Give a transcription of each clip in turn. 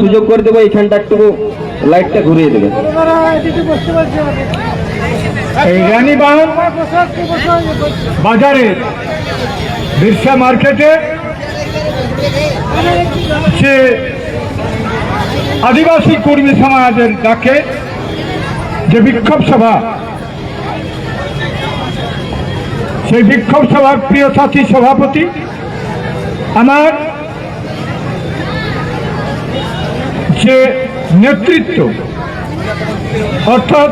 সুযোগ করে দেবো, এখানটা একটু লাইটটা ঘুরিয়ে দেবে। এই রানীবাগ বাজারে বিরসা মার্কেটে সে আদিবাসী কর্মী সমাজের ডাকে যে বিক্ষোভ সভা, সেই বিক্ষোভ সভার প্রিয় সাথী সভাপতি আমার যে নেতৃত্ব, অর্থাৎ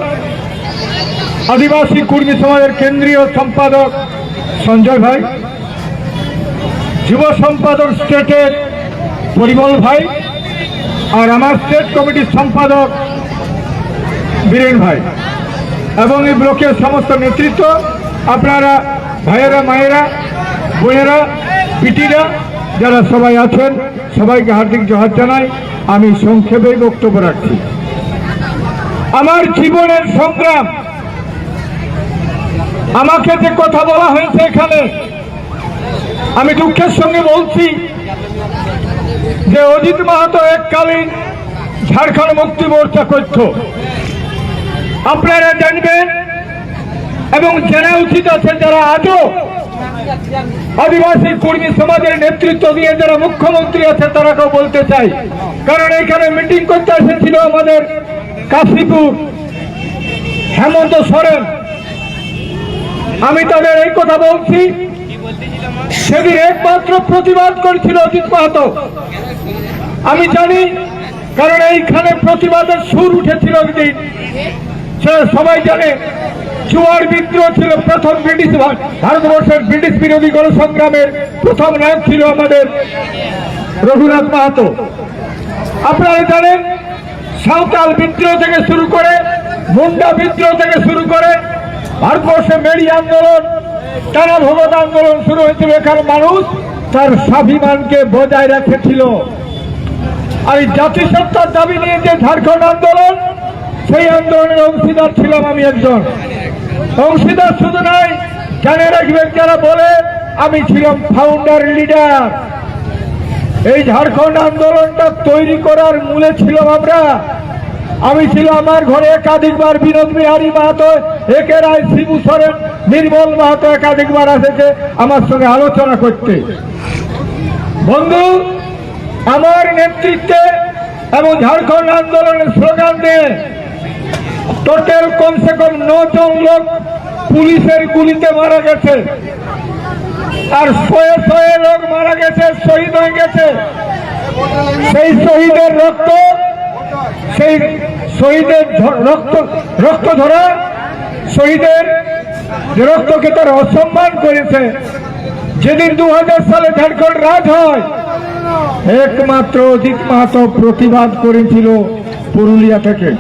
আদিবাসী কর্মী সমাজের কেন্দ্রীয় সম্পাদক সঞ্জয় ভাই, যুব সম্পাদক স্টেটের পরিমল ভাই, আর আমার স্টেট কমিটির সম্পাদক বীরেন ভাই, এবং এই ব্লকের সমস্ত নেতৃত্ব, আপনারা ভাইয়েরা, মায়েরা, বোনেরা, পিটিরা যারা সবাই আছেন, সবাইকে হার্দিক জোহার জানাই। আমি সংক্ষেপে বক্তব্য রাখছি। আমার জীবনের সংগ্রাম, আমাকে যে কথা বলা হয়েছে এখানে, আমি দুঃখের সঙ্গে বলছি যে অজিত মাহাতো এককালীন ঝাড়খণ্ড মুক্তি মোর্চা করত। আপনারা জানবেন এবং জানা উচিত আছে, যারা আজও আদিবাসী কর্মী সমাজের নেতৃত্ব দিয়ে যারা মুখ্যমন্ত্রী আছে তারাকেও বলতে চাই, কারণ এখানে মিটিং করতে এসেছিল আমাদের কাশীপুর হেমন্ত সোরেন। আমি তাদের এই কথা বলছি, সেদিন একমাত্র প্রতিবাদ করেছিল অজিত মাহাতো। আমি জানি, কারণ এইখানে প্রতিবাদের সুর উঠেছিল একদিন, সেটা সবাই জানে। জুয়ার বিদ্রোহ ছিল প্রথম ব্রিটিশ ভারতবর্ষের ব্রিটিশ বিরোধী গণসংগ্রামের প্রথম নায়ক ছিল আমাদের রঘুনাথ মাহাতো। আপনারা জানেন, সাঁওতাল বিদ্রোহ থেকে শুরু করে, মুন্ডা বিদ্রোহ থেকে শুরু করে ভারতবর্ষে মেরি আন্দোলন, টানা ভগত আন্দোলন শুরু হয়েছিল। এখানে মানুষ তার স্বাভিমানকে বজায় রেখেছিল। আর এই জাতিসত্তার দাবি নিয়ে যে ঝাড়খণ্ড আন্দোলন, সেই আন্দোলনের অংশীদার ছিলাম আমি একজন। অংশীদার শুধু নয়, জানে রাখবেন যারা বলে, আমি ছিলাম ফাউন্ডার লিডার। এই ঝাড়খণ্ড আন্দোলনটা তৈরি করার মূলে ছিলাম আমরা। আমি ছিলাম, আমার ঘরে একাধিকবার বিনোদ বিহারী মাহাতো, একে রায়, শিবু সোরেন, নির্মল মাহাতো একাধিকবার এসেছে আমার সঙ্গে আলোচনা করতে। বন্ধু, আমার নেতৃত্বে এবং ঝাড়খণ্ড আন্দোলনের স্লোগান দিয়ে টোটাল কমসে কম 9 জন লোক পুলিশের গুলিতে মারা গেছে, আর শয়ে শয়ে লোক মারা গেছে, শহীদ হয়ে গেছে। সেই শহীদের রক্ত, সেই শহীদের রক্ত ধরা শহীদের রক্তকে তারা অসম্মান করেছে। যেদিন 2000 সালে ঝাড়খণ্ড রাজ হয়, একমাত্র অজিত মাহাতো প্রতিবাদ করেছিল পুরুলিয়া থেকে।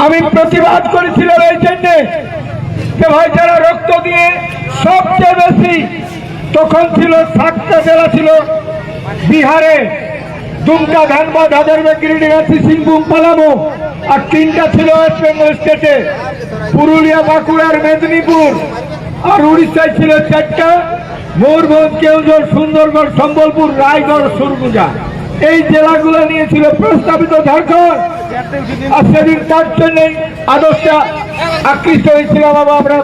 আমি প্রতিবাদ করেছিলাম এই জন্যে যে ভাই, যারা রক্ত দিয়ে সবচেয়ে বেশি, তখন ছিল 7টা জেলা ছিল বিহারে, দুমকা, ধানবাদ, হাজারবাগ, গিরিডি, সিংভূম, পালামো, আর 3টা ছিল ওয়েস্ট বেঙ্গল স্টেটে, পুরুলিয়া, বাঁকুড়া আর মেদিনীপুর। আর উড়িষ্যায় ছিল 4টা, ময়ূরভঞ্জ, কেউঝর, সুন্দরগড়, সম্বলপুর, রায়গড়, সুরগুজা। এই জেলাগুলো নিয়েছিল প্রস্তাবিত ঝাড়খণ্ড। আর সেদিন তার জন্যই আদর্শে আকৃষ্ট হয়েছিলাম, আমরা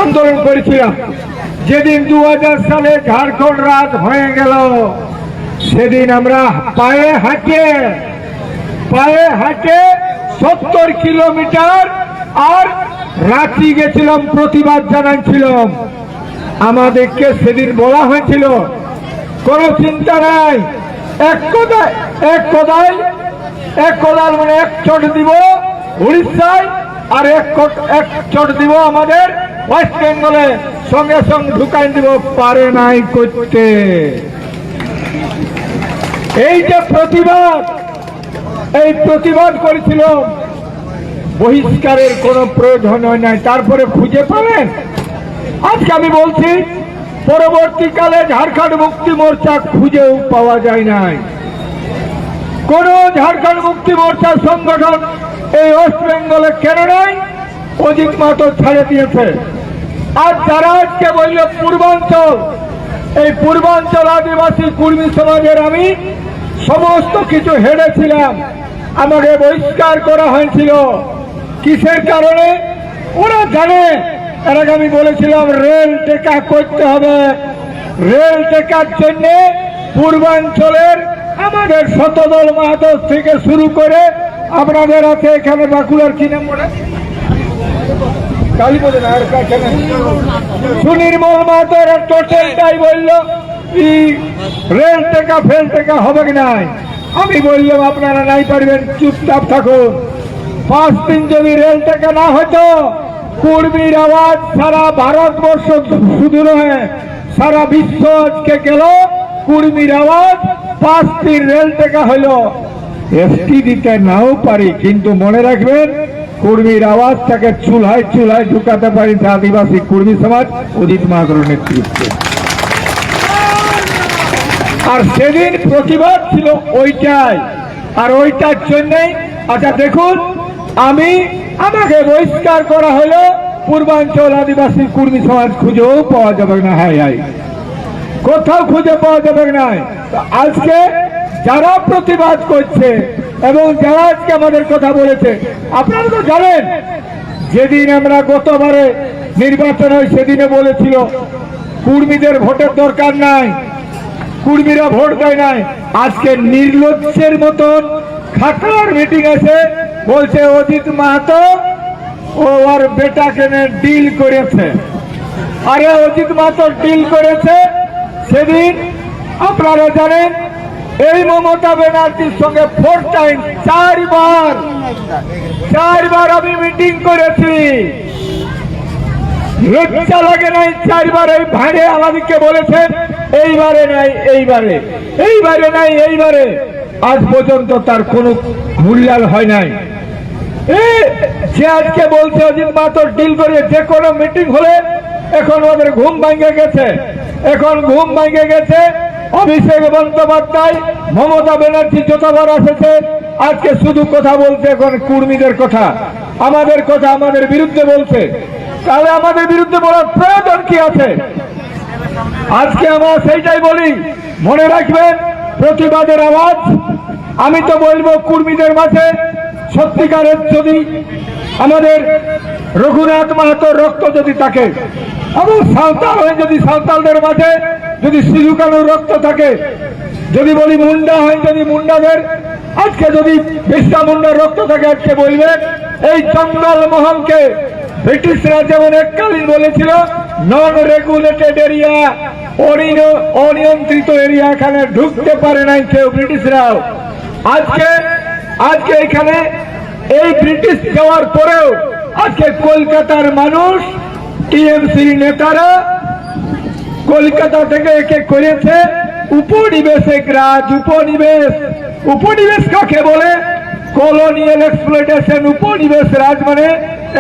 আন্দোলন করেছিলাম। যেদিন 2000 সালে ঝাড়খণ্ড রাজ হয়ে গেল, সেদিন আমরা পায়ে হাঁটে 70 কিলোমিটার আর রাঁচি গেছিলাম, প্রতিবাদ জানাচ্ছিলাম। আমাদেরকে সেদিন বলা হয়েছিল, কোনো চিন্তা নাই, এক কোদাল মানে এক চোট দিব উড়িষ্যায়, আর এক চোট দিব আমাদের ওয়েস্ট বেঙ্গলে, সঙ্গে সঙ্গে ঢুকাই দিব। পারে নাই করতে। এই যে প্রতিবাদ, এই প্রতিবাদ করেছিল, বহিষ্কারের কোনো প্রয়োজন হয় নাই। তারপরে খুঁজে পেলেন। আজকে আমি বলছি, পরবর্তীকালে ঝাড়খণ্ড মুক্তি মোর্চা খুঁজেও পাওয়া যায় নাই। কোন ঝাড়খণ্ড মুক্তি মোর্চার সংগঠন এই ওয়েস্ট বেঙ্গলে কেন নাই? অজিত মাহাতো ছেড়ে দিয়েছে। আর যারা আজকে বলল পূর্বাঞ্চল, এই পূর্বাঞ্চল আদিবাসী কর্মী সমাজের আমি সমস্ত কিছু হেরেছিলাম, আমাকে বহিষ্কার করা হয়েছিল। কিসের কারণে? ওরা জানে। এর আগে আমি বলেছিলাম রেল টেকা করতে হবে। রেল টেকার জন্য পূর্বাঞ্চলের আমাদের শতদল মাহাতো থেকে শুরু করে আপনাদের আছে এখানে বাঁকুড়ার কি নাম বলে সুনির্মল মাহাতোর টোটালটাই বললো রেল টেকা ফেল টেকা হবে কি নাই। আমি বললাম আপনারা নাই পারবেন, চুপচাপ থাকুন। 5 দিন যদি রেল টেকা না হতো, কুর্মীর আওয়াজ সারা ভারতবর্ষ শুধু নয় সারা বিশ্ব আজকে গেল কুর্মীর আওয়াজ। 5 দিন রেল টেকা হলো। এসটি দিতে নাও পারি, কিন্তু মনে রাখবেন কুর্মীর আওয়াজটাকে চুলহায় চুলহায় ঢুকাতে পারি আদিবাসী কুর্মী সমাজ অজিত মাহাতোর নেতৃত্বে। আর সেদিন প্রতিবাদ ছিল ওইটাই, আর ওইটার জন্যই আচ্ছা দেখুন আমাকে বহিষ্কার করা হলো। পূর্বাঞ্চল আদিবাসী কুর্মী সমাজ খুঁজেও পাওয়া যাবে না। হাই হাই, কোথাও খুঁজে পাওয়া যাবে না। আজকে যারা প্রতিবাদ করছে এবং যারা আজকে আমাদের কথা বলেছে, আপনারা তো জানেন যেদিন আমরা গতবারে নির্বাচন হয় সেদিনে বলেছিল কুর্মীদের ভোটের দরকার নাই, কুর্মীরা ভোট দেয় নাই। আজকে নির্লজ্জের মতন খাটার মিটিং আছে, বলছে অজিত মাহাতো ও আর বেটাকে ডিল করেছে। আরে অজিত মাহাতো ডিল করেছে সেদিন আপনারা জানেন এই মমতা ব্যানার্জির সঙ্গে 4 টাইম 4 বার আমি মিটিং করেছি। লজ্জা লাগে নাই? 4 বার এই ভাড়ে আমাদেরকে বলেছেন এইবারে নাই, এইবারে নাই, এইবারে। আজ পর্যন্ত তার কোনো মূল্যায়ন হয় নাই। যে আজকে বলছে অজিত মাহাতো ডিল করে যে কোনো মিটিং হলে এখন ওদের ঘুম ভেঙে গেছে। অভিষেক বন্দ্যোপাধ্যায় মমতা ব্যানার্জি যতবার এসেছে আজকে শুধু কথা বলছে এখন কুর্মীদের কথা, আমাদের কথা, আমাদের বিরুদ্ধে বলছে। তাহলে আমাদের বিরুদ্ধে বলার প্রয়োজন কি আছে? আজকে আমরা সেইটাই বলি, মনে রাখবেন প্রতিবাদের আওয়াজ। আমি তো বলবো কুর্মীদের মাঝে সত্যিকারের যদি আমাদের রঘুনাথ মাহাতোর রক্ত যদি থাকে এবং সাঁওতাল হয়ে যদি সাঁওতালদের মাঝে যদি সিধু কানুর রক্ত থাকে, যদি বলি মুন্ডা হয় যদি মুন্ডাদের, আজকে যদি বিরসা মুন্ডার রক্ত থাকে, আজকে বলবেন এই জঙ্গল মহলকে ব্রিটিশরা যেমন এককালীন বলেছিল নন রেগুলেটেড এরিয়া, অনিয়ন্ত্রিত এরিয়া, এখানে ঢুকতে পারে নাই কেউ ব্রিটিশরাও। আজকে এখানে এই ব্রিটিশ যাওয়ার পরেও আজকে কলকাতার মানুষ টিএমসি নেতারা কলকাতা থেকে একে করেছে উপনিবেশিক রাজ। উপনিবেশ কাকে বলে? Colonial exploitation. উপনিবেশ রাজ মানে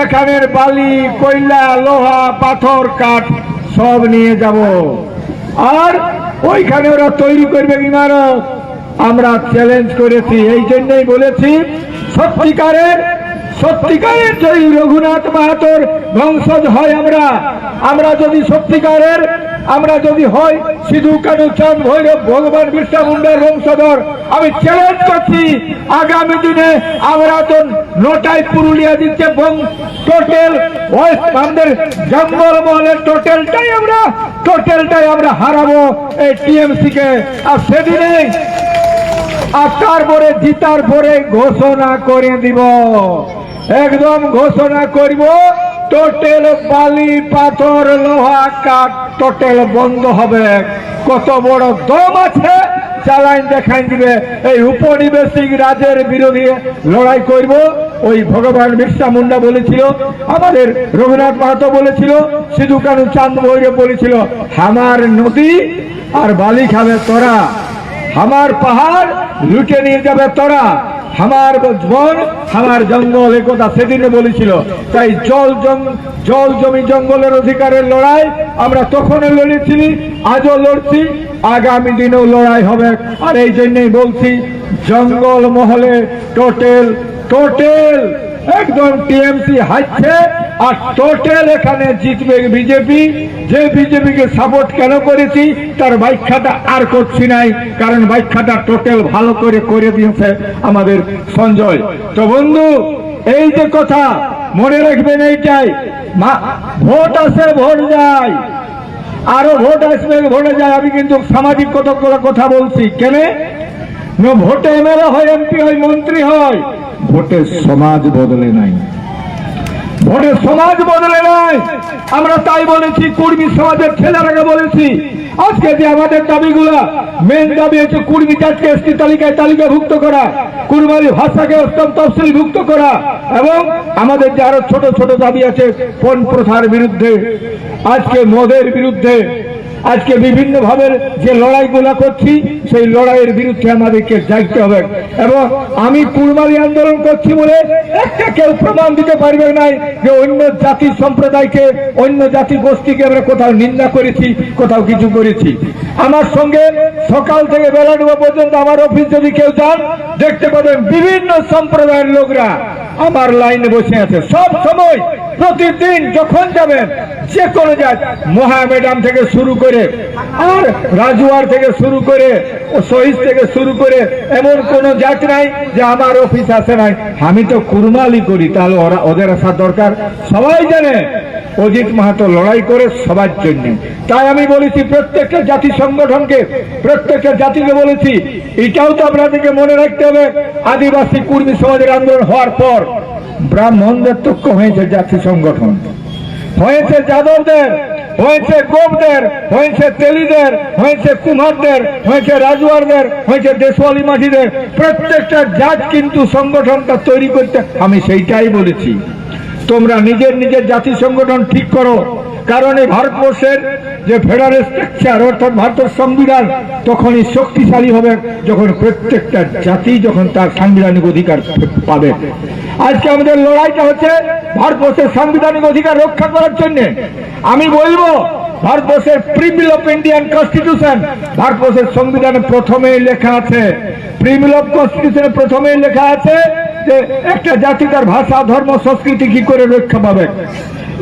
এখানের বালি, কয়লা, লোহা, পাথর, কাঠ সব নিয়ে যাব, আর ওইখানে ওরা তৈরি করবে ইমারত। আমরা চ্যালেঞ্জ করেছি, এই জন্যই বলেছি সত্যিকারের যদি রঘুনাথ মাহাতোর বংশজ হয় আমরা যদি সত্যিকারের আমরা যদি হয় সিধু কানু চাঁদ ভৈরব ভগবান বিরসা মুন্ডার বংশধর, আমি চ্যালেঞ্জ করছি আগামী দিনে আমরা তো নোটাই পুরুলিয়া দিচ্ছে টোটাল আমাদের জঙ্গল মহলের টোটালটাই আমরা হারাবো এই টিএমসি কে। আর সেদিনে আর তারপরে জিতার পরে ঘোষণা করে দিব, একদম ঘোষণা করব টোটাল বালি, পাথর, লোহা, কাঠ টোটাল বন্ধ হবে। কত বড় দম আছে চালাইন দেখাই দিবে। এই উপনিবেশিক রাজের বিরোধী লড়াই করব। ওই ভগবান বিরসা মুন্ডা বলেছিল, আমাদের রঘুনাথ মাহাতো বলেছিল, সিধু কানু চাঁদ ভৈরব বলেছিল, আমার নদী আর বালি খাবে তোরা, আমার পাহাড় লুটে নিয়ে যাবে তোরা, আমার বন, আমার জঙ্গল, একথা সেদিনে বলেছিল। তাই জল জমি জঙ্গলের অধিকারের লড়াই আমরা তখনও লড়েছি, আজও লড়ছি, আগামী দিনেও লড়াই হবে। আর এই জন্যই বলছি জঙ্গল মহলে টোটাল একদম টিএমসি হারছে আর টোটাল এখানে জিতবে বিজেপি। যে বিজেপিকে সাপোর্ট কেন করেছি তার ব্যাখ্যাটা আর করছি নাই, কারণ ব্যাখ্যাটা টোটাল ভালো করে দিয়েছে আমাদের সঞ্জয়। তো বন্ধু, এই যে কথা মনে রাখবেন, এইটাই ভোট আসে ভোট যায়, আরো ভোট আসবে ভোটে যায়। আমি কিন্তু সামাজিক কতগুলো কথা বলছি, কেন ভোটে এমএলএ হয়, এমপি হয়, মন্ত্রী হয়, ভোটে সমাজ বদলে নাই, ভোটে সমাজ বদলে নাই। আমরা তাই বলেছি, কুর্মী সমাজের ছেলেরাকে বলেছি, আজকে যে আমাদের দাবিগুলা, মেন দাবি হচ্ছে কুর্মী জাতকে এসটি তালিকায় তালিকাভুক্ত করা, কুরবানি ভাষাকে অষ্টম তফসিলভুক্ত করা, এবং আমাদের যে আরো ছোট ছোট দাবি আছে, পণ প্রথার বিরুদ্ধে, আজকে মদের বিরুদ্ধে, আজকে বিভিন্ন ভাবে যে লড়াইগুলা করছি, সেই লড়াইয়ের বিরুদ্ধে আমাদেরকে জাগতে হবে। এবং আমি কুরবানি আন্দোলন করছি বলে একটা কেউ প্রমাণ দিতে পারবে না যে অন্য জাতি সম্প্রদায়কে, অন্য জাতি গোষ্ঠীকে আমরা কোথাও নিন্দা করেছি, কোথাও কিছু করেছি। আমার সঙ্গে সকাল থেকে বেলা ডুবা পর্যন্ত আমার অফিস যদি কেউ যান, দেখতে পাবেন বিভিন্ন সম্প্রদায়ের লোকরা আমার লাইনে বসে আছে সব সময়, প্রতিদিন যখন যাবেন, যে কোনো জাত, মহামেডাম থেকে শুরু করে আর রাজুয়ার থেকে শুরু করে, শহীদ থেকে শুরু করে, এমন কোন জাত নাই যে আমার অফিস আসে নাই। আমি তো কুরবানি করি, তাহলে ওদের আসা দরকার। সবাই জানে অজিত মাহাতো লড়াই করে সবার জন্য। তাই আমি বলেছি প্রত্যেকটা জাতি সংগঠনকে, প্রত্যেকটা জাতিকে বলেছি, এটাও তো আপনাদেরকে মনে রাখতে হবে, আদিবাসী কুর্মী সমাজের আন্দোলন হওয়ার পর ব্রাহ্মণদের তক্ষ হয়েছে জাতি সংগঠন, হয়েছে যাদবদের, হয়েছে গোপদের, হয়েছে তেলিদের, হয়েছে কুমারদের, হয়েছে রাজুয়ারদের, হয়েছে দেশওয়ালি মাঝিদের। প্রত্যেকটা জাত কিন্তু সংগঠনটা তৈরি করতে, আমি সেইটাই বলেছি, তোমরা নিজের নিজের জাতি সংগঠন ঠিক করো। কারণ এই ভারতবর্ষের যে ফেডারেল স্ট্রাকচার, অর্থাৎ ভারতের সংবিধান তখনই শক্তিশালী হবে যখন প্রত্যেকটা জাতি যখন তার সাংবিধানিক অধিকার পাবে। আজকে আমাদের লড়াইটা হচ্ছে ভারতবর্ষের সাংবিধানিক অধিকার রক্ষা করার জন্য। আমি বলবো, ভারতবর্ষের প্রিমিল অফ ইন্ডিয়ান কনস্টিটিউশন, ভারতবর্ষের সংবিধানে প্রথমেই লেখা আছে, প্রিমিল অফ কনস্টিটিউশনে প্রথমেই লেখা আছে যে একটা জাতি তার ভাষা, ধর্ম, সংস্কৃতি কি করে রক্ষা পাবে,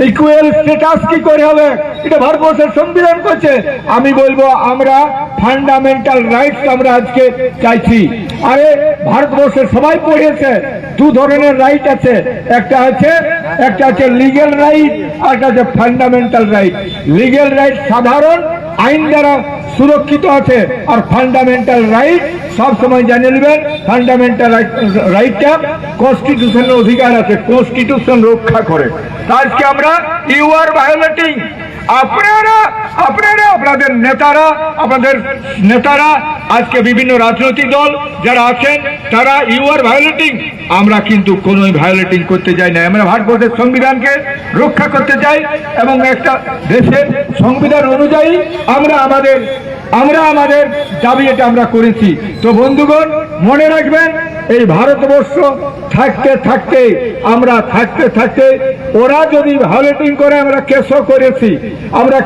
ইকুয়াল স্ট্যাটাস কি করে হবে, এটা ভারতবর্ষের সংবিধান করছে। আমি বলবো আমরা ফান্ডামেন্টাল রাইটস আমরা আজকে চাইছি। আরে ভারতবর্ষের সবাই পড়েছে, দু ধরনের রাইট আছে, একটা আছে লিগ্যাল রাইট, আর একটা আছে ফান্ডামেন্টাল রাইট। লিগ্যাল রাইট সাধারণ আইন দ্বারা সুরক্ষিত আছে, আর ফান্ডামেন্টাল রাইট সব সময় জানিয়ে নেবেন, ফান্ডামেন্টাল রাইটটা কনস্টিটিউশনের অধিকার আছে, কনস্টিটিউশন রক্ষা করে। আজকে আমরা ইউ আর ভায়োলেটিং, আপনারা আপনাদের নেতারা আজকে বিভিন্ন রাজনৈতিক দল যারা আছেন তারা ইউ আর ভায়োলেটিং, আমরা কিন্তু কোনো ভায়োলেটিং করতে চাই না। আমরা ভারতবর্ষের সংবিধানকে রক্ষা করতে চাই এবং একটা দেশের সংবিধান অনুযায়ী আমরা আমাদের দাবি এটা আমরা করেছি। তো বন্ধুগণ, মনে রাখবেন, এই ভারতবর্ষ থাকতে থাকতে ওরা যদি ভায়োলেটিং করে, আমরা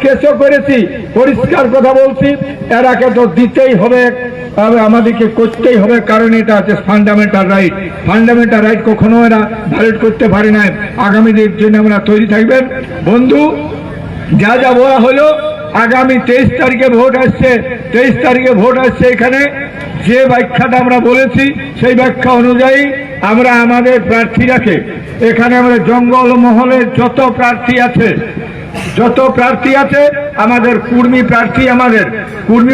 কেসও করেছি, পরিষ্কার কথা বলছি, এরাকে তো দিতেই হবে, আমাদেরকে করতেই হবে, কারণ এটা আছে ফান্ডামেন্টাল রাইট। ফান্ডামেন্টাল রাইট কখনো এরা ভায়োলেট করতে পারে না। আগামী দিনের জন্য আমরা তৈরি থাকবেন। বন্ধু, যা বলা হলো, আগামী 23 তারিখে ভোট আসছে। এখানে যে ব্যাখ্যাটা আমরা বলেছি সেই ব্যাখ্যা অনুযায়ী আমরা আমাদের প্রার্থীরাকে, এখানে আমরা জঙ্গল মহলের যত প্রার্থী আছে, আমাদের কুর্মী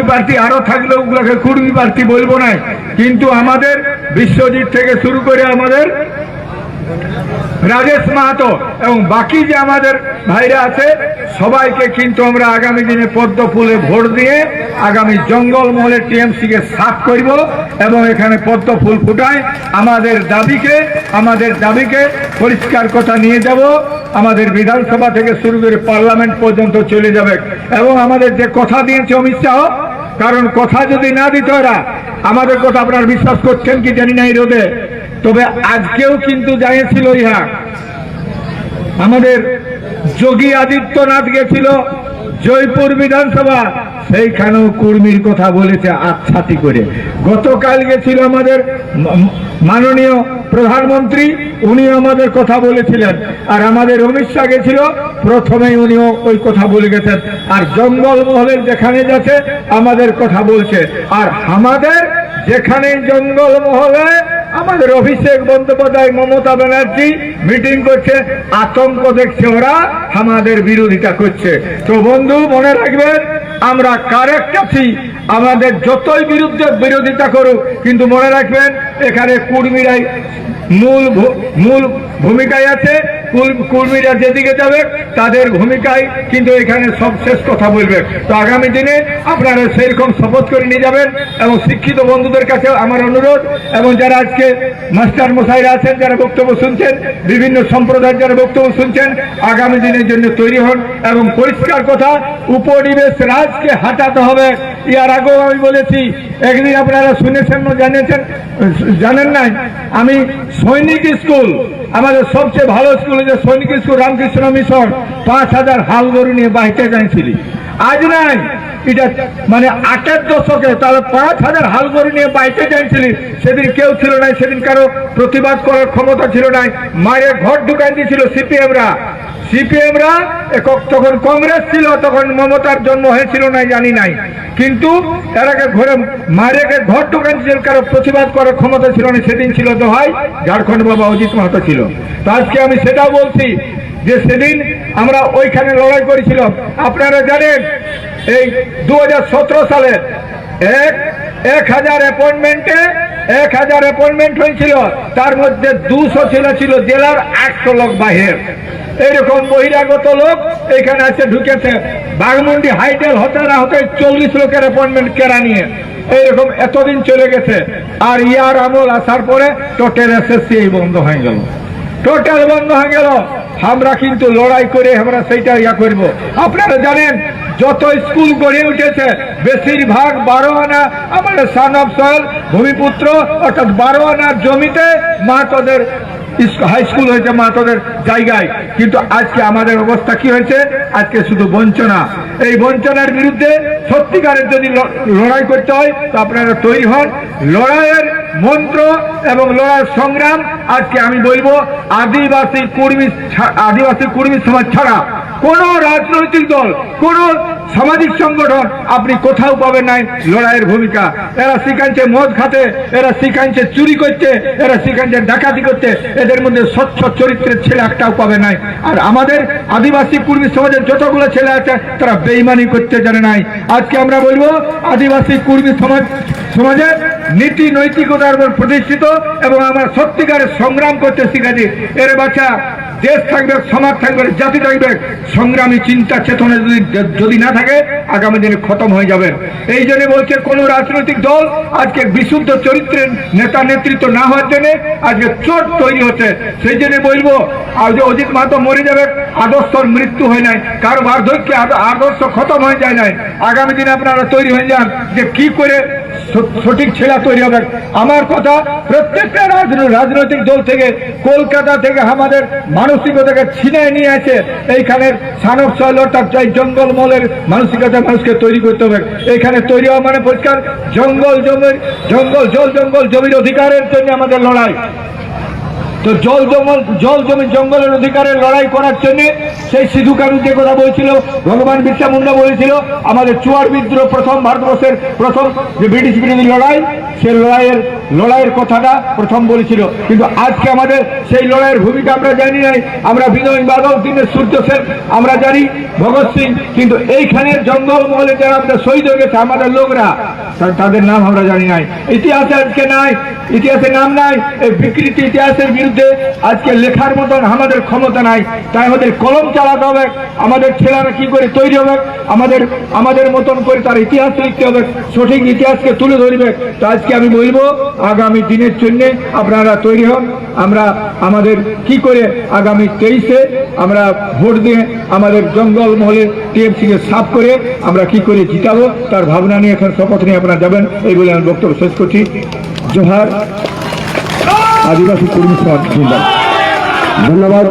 প্রার্থী আরো থাকলেও ওগুলোকে কুর্মী প্রার্থী বলবো না, কিন্তু আমাদের বিশ্বজিৎ থেকে শুরু করে আমাদের রাজেশ মাহাতো এবং বাকি যে আমাদের ভাইরা আছে সবাইকে কিন্তু আমরা আগামী দিনে পদ্ম ফুলে ভোট দিয়ে আগামী জঙ্গল মহলের টিএমসি কে সাফ করব এবং এখানে পদ্ম ফুল ফুটায় আমাদের দাবিকে পরিষ্কার কথা নিয়ে যাব। আমাদের বিধানসভা থেকে শুরু করে পার্লামেন্ট পর্যন্ত চলে যাবে এবং আমাদের যে কথা দিয়েছে অমিত শাহ, কারণ কথা যদি না দিত এরা, আমাদের কথা আপনারা বিশ্বাস করছেন কি জানি না এই রোদে, তবে আজকেও কিন্তু জানিয়েছিল আমাদের যোগী আদিত্যনাথ গেছিল জয়পুর বিধানসভা, সেইখানেও কুর্মীর কথা বলেছে আচ্ছাতি করে। গতকাল গেছিল আমাদের মাননীয় প্রধানমন্ত্রী, উনিও আমাদের কথা বলেছিলেন, আর আমাদের অমিত শাহ গেছিল, প্রথমেই উনিও ওই কথা বলে গেছেন। আর জঙ্গলমহলের যেখানে যাচ্ছে আমাদের কথা বলছে, আর আমাদের যেখানে জঙ্গলমহলে আমাদের অভিষেক বন্দ্যোপাধ্যায়, মমতা ব্যানার্জি মিটিং করছে, আতঙ্ক দেখছে, ওরা আমাদের বিরোধিতা করছে। তো বন্ধু মনে রাখবেন, আমরা কারেক্ট আছি, আমাদের যতই বিরোধিতা করুক, কিন্তু মনে রাখবেন এখানে কুর্মীরাই মূল ভূমিকায় আছে। কুর্মীরা যেদিকে যাবে তাদের ভূমিকায় কিন্তু এখানে সব শেষ কথা বলবে। তো আগামী দিনে আপনারা সেইরকম শপথ করে নিয়ে যাবেন। এবং শিক্ষিত বন্ধুদের কাছে আমার অনুরোধ, এবং যারা আজকে মাস্টার মশাইরা আছেন, যারা বক্তব্য শুনছেন, বিভিন্ন সম্প্রদায়ের যারা বক্তব্য শুনছেন, আগামী দিনের জন্য তৈরি হন। এবং পরিষ্কার কথা, উপনিবেশ রাজকে হাঁটাতে হবে। ইয়ার আগেও আমি বলেছি, একদিন আপনারা শুনেছেন না জানেন নাই, আমি সৈনিক স্কুল, আমাদের সবচেয়ে ভালো স্কুল যে সৈনিক স্কুল রামকৃষ্ণ মিশন, 5000 হাল গরু নিয়ে বাহিতে যাইছিলি। আজ নাই, এটা মানে 8এর দশকে, তাহলে 5000 হাল গরু নিয়ে বাহিতে যাইছিলি। সেদিন কেউ ছিল না, সেদিন কারো প্রতিবাদ করার ক্ষমতা ছিল না। মায়ের ঘর ঢুকাই দিয়েছিল সিপিএমরা। তখন কংগ্রেস ছিল, তখন মমতার জন্ম হয়েছিল না জানি নাই, কিন্তু এরাকে ঘরে মায়েরকে ঘর ঢুকাই দিয়েছিল, কারো প্রতিবাদ করার ক্ষমতা ছিল না। সেদিন ছিল তো ভাই ঝাড়খণ্ড বাবা অজিত মাহাতো ছিল। তো আজকে আমি সেটাও বলছি যে সেদিন আমরা ওইখানে লড়াই করেছিলাম। আপনারা জানেন এই 2017 সালে 1000 অ্যাপয়েন্টমেন্ট হয়েছিল, তার মধ্যে 200 ছিল জেলার, 800 লোক বাহির। এইরকম বহিরাগত লোক এখানে এসে ঢুকেছে। বাঘমুন্ডি হাইটেল হতে না হতে 40 লোকের অ্যাপয়েন্টমেন্ট কেরা নিয়ে এইরকম এতদিন চলে গেছে। আর ইয়ার আমল আসার পরে টোটাল এসএসসি বন্ধ হয়ে গেল, টোটাল বন্ধ হয়ে গেল। আমরা কিন্তু লড়াই করে আমরা সেইটা করব। আপনারা জানেন যত স্কুল গড়ে উঠেছে বেশিরভাগ 12 আনা আমাদের সান অফ সয়েল ভূমিপুত্র, অর্থাৎ 12 আনার জমিতে মাহাতোদের হাই স্কুল হয়েছে, মাহাতোদের জায়গায়। কিন্তু আজকে আমাদের অবস্থা কি হয়েছে? আজকে শুধু বঞ্চনা। এই বঞ্চনার বিরুদ্ধে সত্যিকারের যদি লড়াই করতে হয়, তো আপনারা তৈরি হন। লড়াইয়ের মন্ত্র এবং লড়াইয়ের সংগ্রাম আজকে আমি বলবো, আদিবাসী কর্মী সমাজ ছাড়া কোন রাজনৈতিক দল, কোন সামাজিক সংগঠন আপনি কোথাও পাবেন নাই লড়াইয়ের ভূমিকা। এরা শিখাচ্ছে মদ খাতে, এরা শিখাচ্ছে চুরি করতে, এরা শিখাচ্ছে ডাকাতি করতে, এদের মধ্যে স্বচ্ছ চরিত্রের ছেলে একটাও পাবে নাই। আর আমাদের আদিবাসী কর্মী সমাজের যতগুলো ছেলে আছে তারা বেইমানি করতে জানে নাই। আজকে আমরা বলবো আদিবাসী কর্মী সমাজের নীতি নৈতিকতার উপর প্রতিষ্ঠিত, এবং আমরা সত্যিকারের সংগ্রাম করতে শিখেছি। এর বাচ্চা দেশ থাকবে, সমাজ থাকবে, জাতি থাকবে, সংগ্রামী চিন্তা চেতনা যদি না থাকে আগামী দিনে খতম হয়ে যাবে। এই জন্য বলছে কোন রাজনৈতিক দল আজকে বিশুদ্ধ চরিত্রের নেতা নেতৃত্ব না হওয়ার জন্য আজকে চোট তৈরি হচ্ছে। সেই জন্য বলবো, অজিত মাহাতো মরে যাবে, আদর্শর মৃত্যু হয় নাই, কারো বার্ধক্যে আদর্শ খতম হয়ে যায় নাই। আগামী দিনে আপনারা তৈরি হয়ে যান যে কি করে সঠিক ছেলে তৈরি হবে। আমার কথা, প্রত্যেকটা রাজনৈতিক দল থেকে, কলকাতা থেকে আমাদের মানসিকতাকে ছিনিয়ে নিয়ে আছে এইখানের সানব সয়েল, অর্থাৎ জঙ্গলমহলের মানসিকতা মানুষকে তৈরি করতে হবে। এইখানে তৈরি হওয়া মানে পরিষ্কার জল জঙ্গল জমির অধিকারের জন্য আমাদের লড়াই। তো জল জমি জঙ্গলের অধিকারের লড়াই করার জন্য সেই সিধু কানু যে কথা বলছিল, ভগবান বিরসা মুন্ডা বলেছিল, আমাদের চুয়ার বিদ্রোহ প্রথম, ভারতবর্ষের প্রথম যে ব্রিটিশ বিরোধী লড়াই, সেই লড়াইয়ের কথাটা প্রথম বলেছিল। কিন্তু আজকে আমাদের সেই লড়াইয়ের ভূমিকা আমরা জানি নাই। আমরা বিনয় বাদল, দিনের সূর্য সেন আমরা জানি, ভগৎ সিং, কিন্তু এইখানের জঙ্গলমহলে যারা আমাদের শহীদ হয়ে গেছে আমাদের লোকরা, তাদের নাম আমরা জানি নাই। ইতিহাসে আজকে নাই, ইতিহাসে নাম নাই। এই বিকৃতি ইতিহাসের বিরুদ্ধে আজকে লেখার মতন আমাদের ক্ষমতা নাই। তাই আমাদের কলম চালাতে হবে। আমাদের ছেলেরা কি করে তৈরি হবে, আমাদের মতন করে তার ইতিহাস লিখতে হবে, সঠিক ইতিহাসকে তুলে ধরবে। তো আজকে আমি বলবো, আগামী দিনের জন্য আপনারা তৈরি হন। আমরা আমাদের কি করে আগামী 23-এ আমরা ভোট দিয়ে আমাদের জঙ্গলমহলে টিএমসি কে সাফ করে আমরা কি করে জিতাবো, তার ভাবনা নিয়ে এখন শপথ নিয়ে আপনারা যাবেন। এই বলে আমি বক্তব্য শেষ করছি। জোহার আদিবাসী কর্মী সমাজ। ধন্যবাদ।